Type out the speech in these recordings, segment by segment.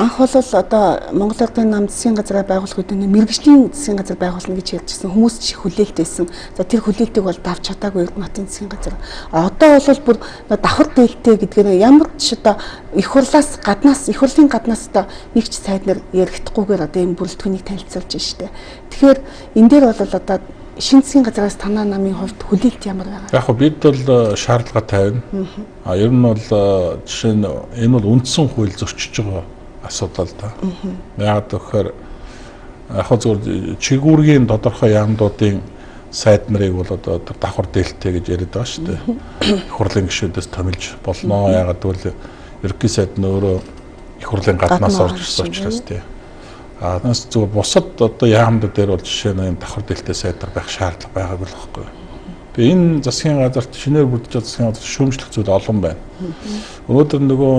анх бол одоо Монгол Ардын нам засгийн газраа байгуулах үед мэргэжлийн засгийн газар байгуулна гэж ярьжсэн хүмүүс ч хүлээлт байсан. За тэр хүлээлтийг бол давж чадаагүй Эрдэнэтийн засгийн газар. Одоо бол бүр давхар дээлтэй гэдгээр ямар ч одоо их хурлаас гаднаас их хурлын гаднаас одоо нэг ч сайд нар яригдахгүйгээр одоо энэ бүрэлдэхүүнийг танилцуулж штэ. Тэгэхээр энэ дээр бол одоо шинэ засгийн газраас танаа намын хувьд хүлээлт ямар байгаа? Яг нь бид бол шаардлага тавина. Ер нь бол жишээ нь энэ бол үндсэн хууль зөрчиж байгаа асуудал да. Яг тэгэхээр яг зөв чигүүргийн тодорхой яамдуудын сайд нарыг бол одоо давхар дээлтэй гэж яриад байгаа шүү дээ. Их хурлын гишүүдээс томилж болно. Ягаад гэвэл ерөнхий сайд нь өөрөө их хурлын гаднаас орж ирсэн учраас тийм. Нас зөв бусад одоо яамд дээр бол жишээ нь давхар дээлтэй сайдар байх шаардлага байгааг л байхгүй. Тэгээ энэ засгийн газарт шинээр бүрдэж байгаа засгийн газар шүүмжлэх зүйл олон байна. Өнөөдөр нөгөө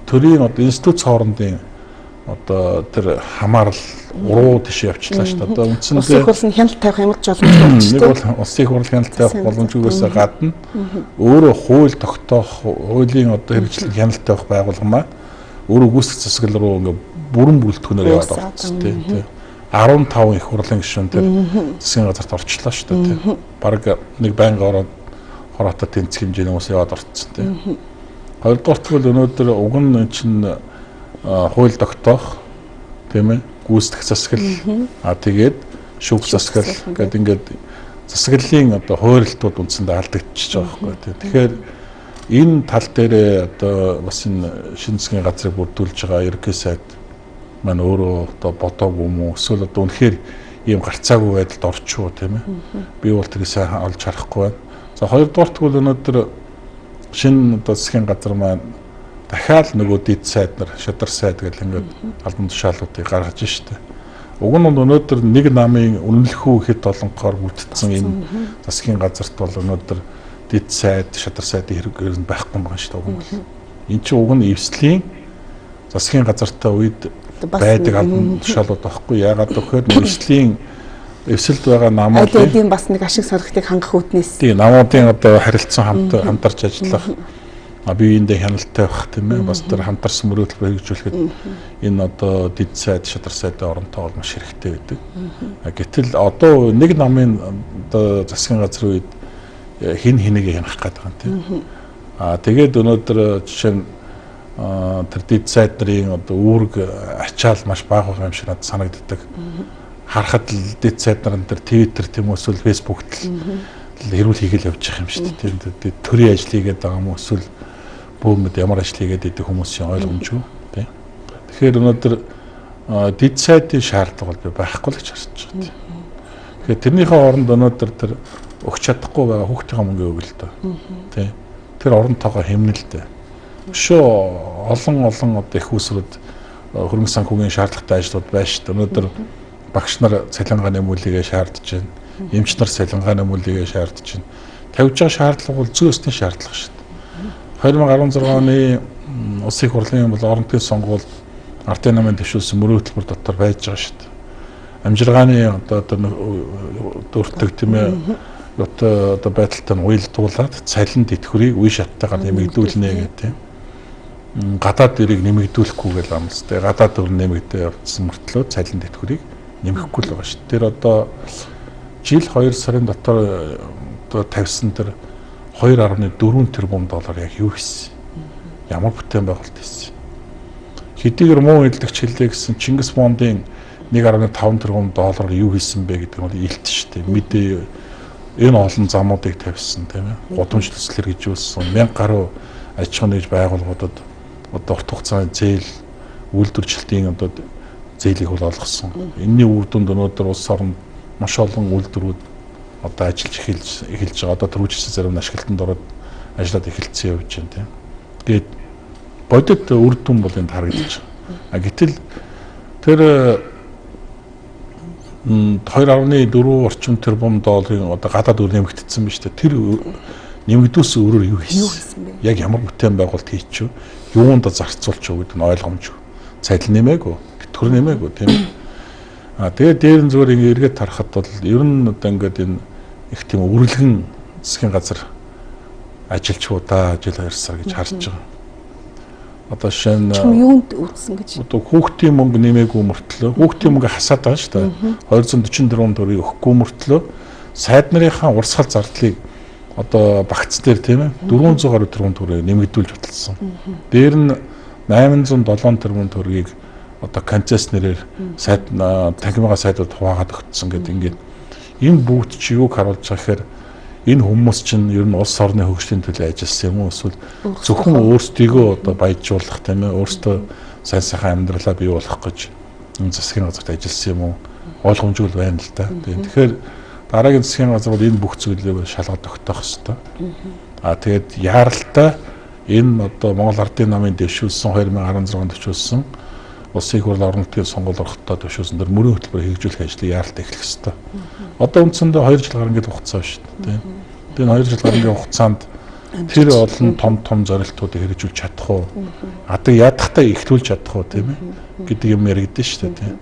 төрийн одоо институт хоорондын одоо тэр хамаарал уруу тийш явчлаа шүү дээ. Одоо үндсэндээ улсын хурлын хяналт тавих ямар ч боломжтой байна. Нэг бол улсын хурлын хяналт тавих боломжгүйгээс гадна өөрөө хууль тогтоох, хуулийн одоо хэрэгжлийг хяналт тавих байгууллага маань өөрөө гүйцэтгэх засаглал руу ингээ бүрэн бүрэлдэхүүнээр яваад орсон тийм. 15 их хурлын гишүүн тэр засгийн газарт орчлоо шүү дээ тийм. Бараг нэг байнга ороод хороотоо тэнцэх хэмжээний хүмүүс яваад орцсон тийм. Хоёрдугаарт бол өнөөдөр уг нь чинь хууль тогтоох тийм ээ гүйцэтгэх засаглал тэгээд шүүх засаглал гэдэг ингээд засаглалын одоо хуурилтууд үндсэндээ алдагдчихж байгаа байхгүй тийм. Тэгэхээр энэ тал дээр одоо бас энэ шинэ засгийн газрыг бүрдүүлж байгаа ерөнхий сайд маань өөрөө одоо бодоогүй юм уу эсвэл одоо үнэхээр ийм гарцаагүй байдалд орчихоо тийм ээ. Би бол тэрийг сайн олж харахгүй байна. За хоёрдугаарт бол өнөөдөр шинэ одоо засгийн газар маань дахиад нөгөө дид сайд нар шадар сайд гэл ингээд албан тушаалуудыг гаргаж штэ. Уг нь өнөөдөр нэг намын үнэлэхүү хэд олонхоор бүтцсэн энэ засгийн газарт бол өнөөдөр дид сайд шадар сайдын хэрэг ер нь байхгүй юм байна штэ. Уг нь энэ чинь уг нь эвслийн засгийн газартай үед байдаг албан тушаалууд байхгүй. Яагаад гэвэл эвслийн эвсэлд байгаа намуудын бас нэг ашиг сорготыг хангах үүднээс тийм намуудын одоо харилцан хамтарч ажиллах биеиндээ хяналттай байх тийм ээ бас тэр хамтарсан мөрөөдөл хэрэгжүүлэхэд энэ одоо дид сайд шадар сайдын оронтой бол маш хэрэгтэй байдаг. Гэтэл одоо нэг намын одоо засгийн газрын үед хин хэнийг хянах гэдэг юм тийм. Тэгээд өнөөдөр жишээ нь тэр дид сайд нарын одоо үүрэг ачаал маш бага байгаа юм шиг надад санагддаг. Харахад л дид сайд нарын тэр Twitter тийм эсвэл Facebook-т л хэрүүл хийгээл явж байгаа юм шүү дээ. Тийм төрийн ажил хийгээд байгаа юм эсвэл бөөмөд ямар ажил хийгээд идэх хүмүүсийн ойлгомжгүй тийм. Тэгэхээр өнөөдөр дид сайдын шаардлага бол байхгүй л гэж харж байгаа тийм. Тэгэхээр тэрнийхээ оронд өнөөдөр тэр өгч чадахгүй байгаа хүүхдийн мөнгө өгөл төө тийм. Тэр оронтойгоо хэмнэлтэй. Өшөө олон одоо их усрууд хөрөнгө санхүүгийн шаардлагатай ажлууд байна шүү дээ. Өнөөдөр багш нар цалингааны мөлийгээ шаардж байна. Эмч нар цалингааны мөлийгээ шаардж байна. Тавьж байгаа шаардлага бол зүйн ёсны шаардлага шүү дээ. 2016 оны улсын хурлын бол орон нутгийн сонгуульд ардын намын дэвшүүлсэн мөрөө хөтөлбөр дотор байж байгаа шүү дээ. Амжиргааны одоо дөрөвдөг тийм ээ одоо байдалтай нь уялдуулаад цалин тэтгэврийг үе шаттайгаар нэмэгдүүлнэ гэх тийм. Гадаад дэрийг нэмэгдүүлэхгүйгээр амластай. Гадаад дөр нэмэгдээ явуулсан мөртлөө цалин тэтгэврийг нэмэхгүй л байгаа шүү дээ. Тэр одоо жил 2 сарын дотор одоо тавьсан тэр 2.4 тэрбум доллар яг юу хийсэн? Ямар бүтээн байгуулалт хийсэн? Хэдийгээр муу эдлэгч хэллээ гэсэн Чингис Бондын 1.5 тэрбум доллар юу хийсэн бэ гэдэг нь бол илт шүү дээ. Мэдээ энэ олон замуудыг тавьсан тийм ээ. Гудамж төсөл хэрэгжүүлсэн 1000 гаруй аж ахуй нэгж байгууллагуудад одоо урт хугацааны зээл үйлдвэрчлэлтийн одоо зээлийг бол олгосон. Энэний үр дүнд өнөөдөр улс орнд маш олон үйлдвэрүүд одоо ажиллаж эхэлж байгаа. Одоо төрүүлжсэн зарим нь ашиглалтанд ороод ажиллаад эхэлсэн явж байна тийм. Тэгээд бодит үр дүн бол энд харагдаж байгаа. Гэтэл тэр 2.4 орчим тэрбум долларын одоо гадаад үр нэмэгдсэн байна шүү дээ. Тэр нэмэгдүүлсэн өрөөр юу хийсэн бэ? Яг ямар бүтээн байгуулалт хийчихв? Юунд зарцуулчих вэ гэдэг нь ойлгомжгүй. Цалин нэмээгүй, тэтгэвэр нэмээгүй тийм ээ. Тэгээд дээр нь зүгээр ингэ эргээд харахад бол ер нь одоо ингээд энэ их тийм өргөлгөн засгийн газар ажилчуудаа ажил хайрсаар гэж харж байгаа. Одоо жишээ нь чим юунд үүссэн гэж. одоо хүүхдийн мөнгө нэмээгүй мөртлөө хүүхдийн мөнгө хасаад байгаа шүү дээ. 244 төгрөгийг өгөхгүй мөртлөө сайд нарынхаа урсгал зардлыг одоо багц дээр тийм ээ 400 гаруй тэрбум төгрөгийг нэмэгдүүлж баталсан. Дээр нь 807 тэрбум төгрөгийг одоо концессионерээр сайд тахимгаа сайдууд хуваагаад өгсөн гэдэг ингээд энэ бүгд чи юуг харуулж байгаа гэхээр энэ хүмүүс чинь ер нь улс орны хөгжлийн төлөө ажилласан юм уу эсвэл зөвхөн өөрсдийгөө одоо баяжуулах тийм ээ өөрсдөө сайн сайхан амьдралаа бий болгох гэж энэ засгийн газарт ажилласан юм уу ойлгомжгүй байна л да. Тэгэхээр дараагийн засгийн газар бол энэ бүх зүйлийг шалгаж тогтоох хэрэгтэй. Тэгээд яаралтай энэ одоо Монгол Ардын намын дэвшүүлсэн 2016 онд дэвшүүлсэн Улсын их хурлын орон нутгийн сонгуул орохтой дэвшүүлсэн дээр мөрийн хөтөлбөр хэрэгжүүлэх ажлыг яаралтай эхлэх хэрэгтэй. Одоо үндсэндээ 2 жил гарсан гэдэг хугацаа шүү дээ. Тэгээд 2 жил гарсан хугацаанд тэр олон том зорилтуудыг хэрэгжүүлж чадах уу? Яадахтаа эхлүүлж чадах уу тийм ээ гэдэг юм яригдэн шүү дээ.